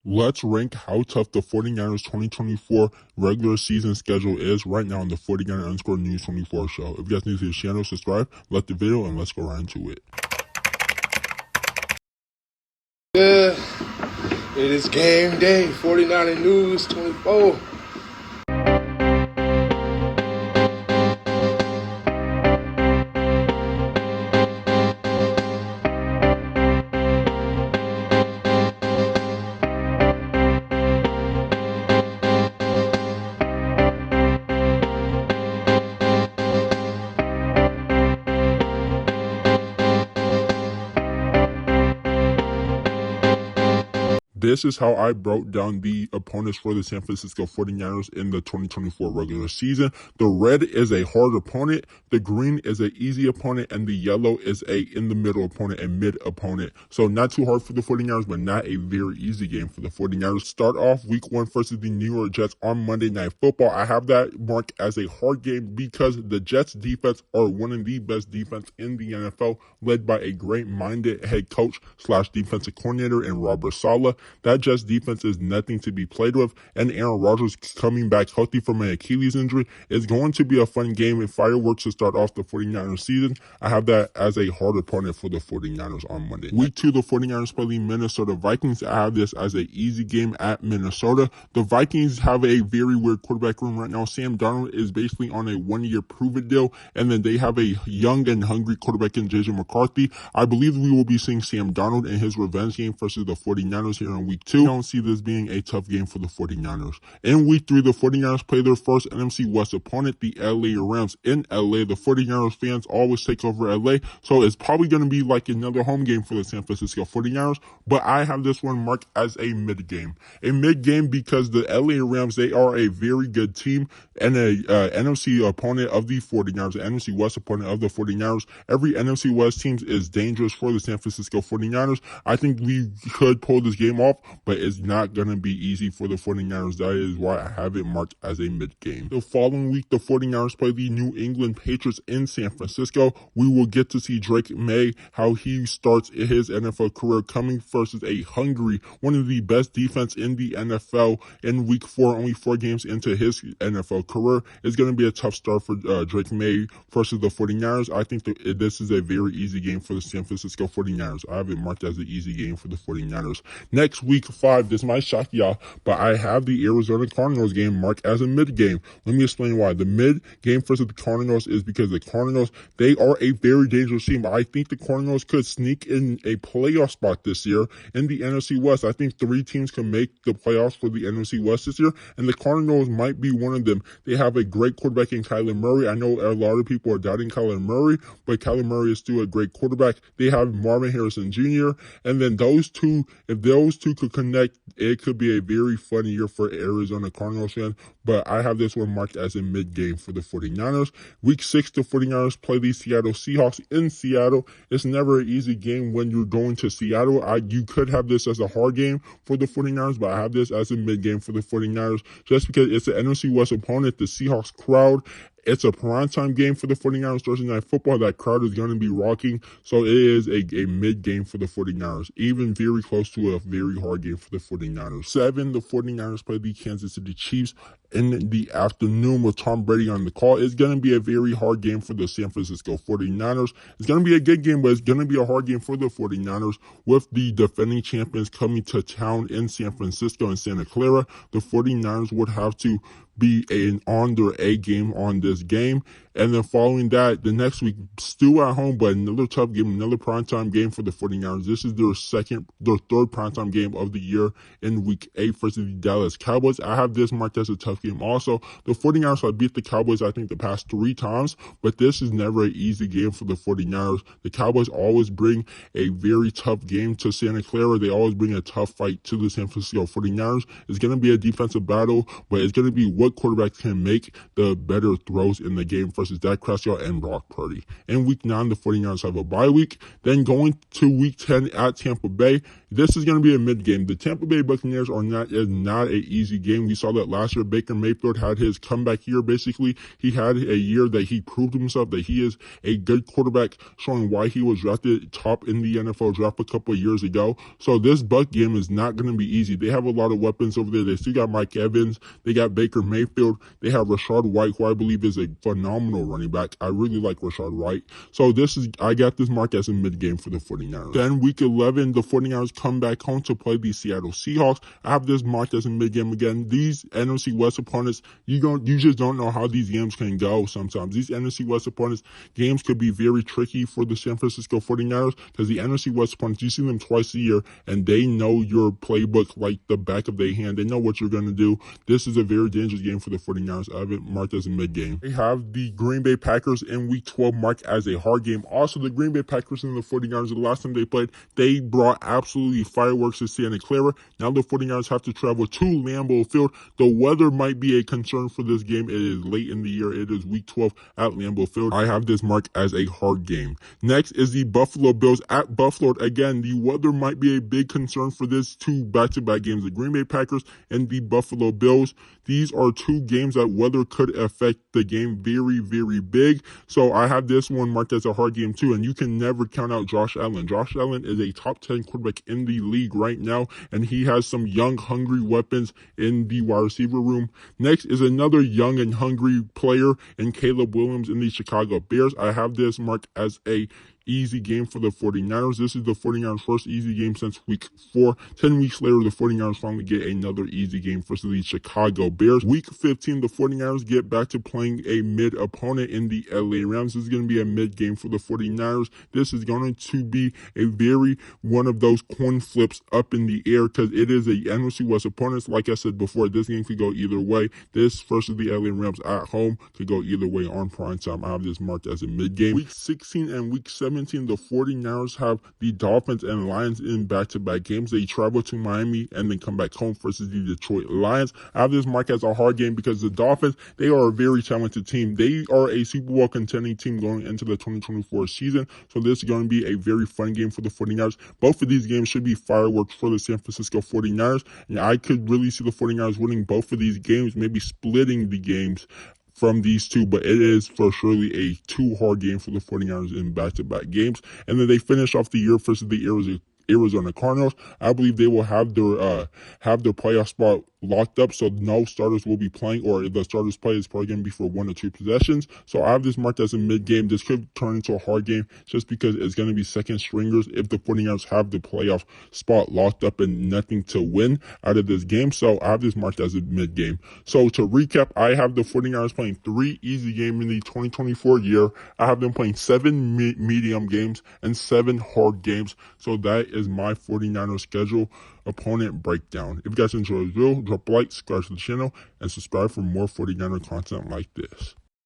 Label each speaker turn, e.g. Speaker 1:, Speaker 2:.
Speaker 1: Let's rank how tough the 49ers 2024 regular season schedule is right now on the 49er News 24 show. If you guys need to see the channel, subscribe, like the video, and let's go right into it.
Speaker 2: Yeah, it is game day, 49er News 24.
Speaker 1: This is how I broke down the opponents for the San Francisco 49ers in the 2024 regular season. The red is a hard opponent, the green is an easy opponent, and the yellow is a in-the-middle opponent, a mid opponent. So not too hard for the 49ers, but not a very easy game for the 49ers. Start off week 1 versus the New York Jets on Monday Night Football. I have that marked as a hard game because the Jets defense are one of the best defense in the NFL, led by a great-minded head coach / defensive coordinator in Robert Saleh. That Jets defense is nothing to be played with, and Aaron Rodgers coming back healthy from an Achilles injury is going to be a fun game and fireworks to start off the 49ers season. I have that as a hard opponent for the 49ers on Monday. Week 2, the 49ers play the Minnesota Vikings. I have this as an easy game at Minnesota. The Vikings have a very weird quarterback room right now. Sam Darnold is basically on a 1-year prove-it deal, and then they have a young and hungry quarterback in JJ McCarthy. I believe we will be seeing Sam Darnold in his revenge game versus the 49ers here in week 2. I don't see this being a tough game for the 49ers. In week 3, the 49ers play their first NFC West opponent, the LA Rams in LA. The 49ers fans always take over LA, so it's probably going to be like another home game for the San Francisco 49ers, but I have this one marked as a mid game. A mid game because the LA Rams, they are a very good team and a NFC opponent of the 49ers, an NFC West opponent of the 49ers. Every NFC West team is dangerous for the San Francisco 49ers. I think we could pull this game off, but it's not going to be easy for the 49ers. That is why I have it marked as a mid game. The following week, the 49ers play the New England Patriots in San Francisco. We will get to see Drake May, how he starts his NFL career, coming versus a hungry, one of the best defense in the NFL in week 4, only 4 games into his NFL career. It's going to be a tough start for Drake May versus the 49ers. I think this is a very easy game for the San Francisco 49ers. I have it marked as an easy game for the 49ers. Next week 5, this might shock y'all, but I have the Arizona Cardinals game marked as a mid game. Let me explain why. The mid game versus the Cardinals is because the Cardinals, they are a very dangerous team. I think the Cardinals could sneak in a playoff spot this year in the NFC West. I think 3 teams can make the playoffs for the NFC West this year, and the Cardinals might be one of them. They have a great quarterback in Kyler Murray. I know a lot of people are doubting Kyler Murray, but Kyler Murray is still a great quarterback. They have Marvin Harrison Jr., and then those two, if those two could connect, it could be a very fun year for Arizona Cardinals fans, but I have this one marked as a mid game for the 49ers. Week 6, the 49ers play the Seattle Seahawks in Seattle. It's never an easy game when you're going to Seattle. You could have this as a hard game for the 49ers, but I have this as a mid game for the 49ers just because it's an NFC West opponent. The Seahawks crowd, it's a primetime game for the 49ers, Thursday Night Football. That crowd is going to be rocking, so it is a mid game for the 49ers, even very close to a very hard game for the 49ers. 7, the 49ers play the Kansas City Chiefs in the afternoon with Tom Brady on the call. It's going to be a very hard game for the San Francisco 49ers. It's going to be a good game, but it's going to be a hard game for the 49ers with the defending champions coming to town in San Francisco and Santa Clara. The 49ers would have to be on their A game on this game. And then following that, the next week, still at home, but another tough game, another primetime game for the 49ers. This is their third primetime game of the year in week 8 versus the Dallas Cowboys. I have this marked as a tough game also. The 49ers have beat the Cowboys, I think, the past 3 times, but this is never an easy game for the 49ers. The Cowboys always bring a very tough game to Santa Clara. They always bring a tough fight to the San Francisco 49ers. It's going to be a defensive battle, but it's going to be what what quarterbacks can make the better throws in the game versus Dak Prescott and Brock Purdy. In week 9, the 49ers have a bye week. Then going to week 10 at Tampa Bay, this is going to be a mid game. The Tampa Bay Buccaneers is not an easy game. We saw that last year. Baker Mayfield had his comeback year, basically. He had a year that he proved himself that he is a good quarterback, showing why he was drafted top in the NFL draft a couple of years ago. So this Buck game is not going to be easy. They have a lot of weapons over there. They still got Mike Evans. They got Baker Mayfield. They have Rachaad White, who I believe is a phenomenal running back. I really like Rachaad White. So I got this marked as a mid game for the 49ers. Then week 11, the 49ers come back home to play the Seattle Seahawks. I have this marked as a mid game again. These NFC West opponents, you just don't know how these games can go sometimes. These NFC West opponents, games could be very tricky for the San Francisco 49ers because the NFC West opponents, you see them twice a year and they know your playbook like the back of their hand. They know what you're going to do. This is a very dangerous game for the 49ers. I have it marked as a mid game. They have the Green Bay Packers in week 12 marked as a hard game. Also, the Green Bay Packers and the 49ers, the last time they played, they brought absolutely fireworks to Santa Clara. Now the 49ers have to travel to Lambeau Field. The weather might be a concern for this game. It is late in the year. It is week 12 at Lambeau Field. I have this marked as a hard game. Next is the Buffalo Bills at Buffalo. Again, the weather might be a big concern for this two back-to-back games. The Green Bay Packers and the Buffalo Bills. These are two games that weather could affect the game very, very big. So I have this one marked as a hard game too. And you can never count out Josh Allen. Josh Allen is a top 10 quarterback in the league right now. And he has some young, hungry weapons in the wide receiver room. Next is another young and hungry player in Caleb Williams in the Chicago Bears. I have this marked as a easy game for the 49ers. This is the 49ers' first easy game since week 4. 10 weeks later, the 49ers finally get another easy game versus the Chicago Bears. Week 15, the 49ers get back to playing a mid opponent in the LA Rams. This is going to be a mid game for the 49ers. This is going to be one of those coin flips up in the air because it is a NFC West opponent. Like I said before, this game could go either way. This versus the LA Rams at home could go either way on prime time. I have this marked as a mid game. Week 16 and week 17, the 49ers have the Dolphins and Lions in back-to-back games. They travel to Miami and then come back home versus the Detroit Lions. I have this marked as a hard game because the Dolphins, they are a very talented team. They are a Super Bowl contending team going into the 2024 season. So this is going to be a very fun game for the 49ers. Both of these games should be fireworks for the San Francisco 49ers. And I could really see the 49ers winning both of these games, maybe splitting the games from these two, but it is for surely a two hard game for the 49ers in back-to-back games. And then they finish off the year versus the Arizona Cardinals. I believe they will have their playoff spot locked up, so no starters will be playing, or if the starters play, it's probably going to be for 1 or 2 possessions. So I have this marked as a mid game. This could turn into a hard game just because it's going to be second stringers if the 49ers have the playoff spot locked up and nothing to win out of this game. So I have this marked as a mid game. So to recap, I have the 49ers playing 3 easy games in the 2024 year. I have them playing 7 medium games and 7 hard games. So that is my 49ers schedule opponent breakdown. If you guys enjoyed the video, drop a like, subscribe to the channel, and subscribe for more 49er content like this.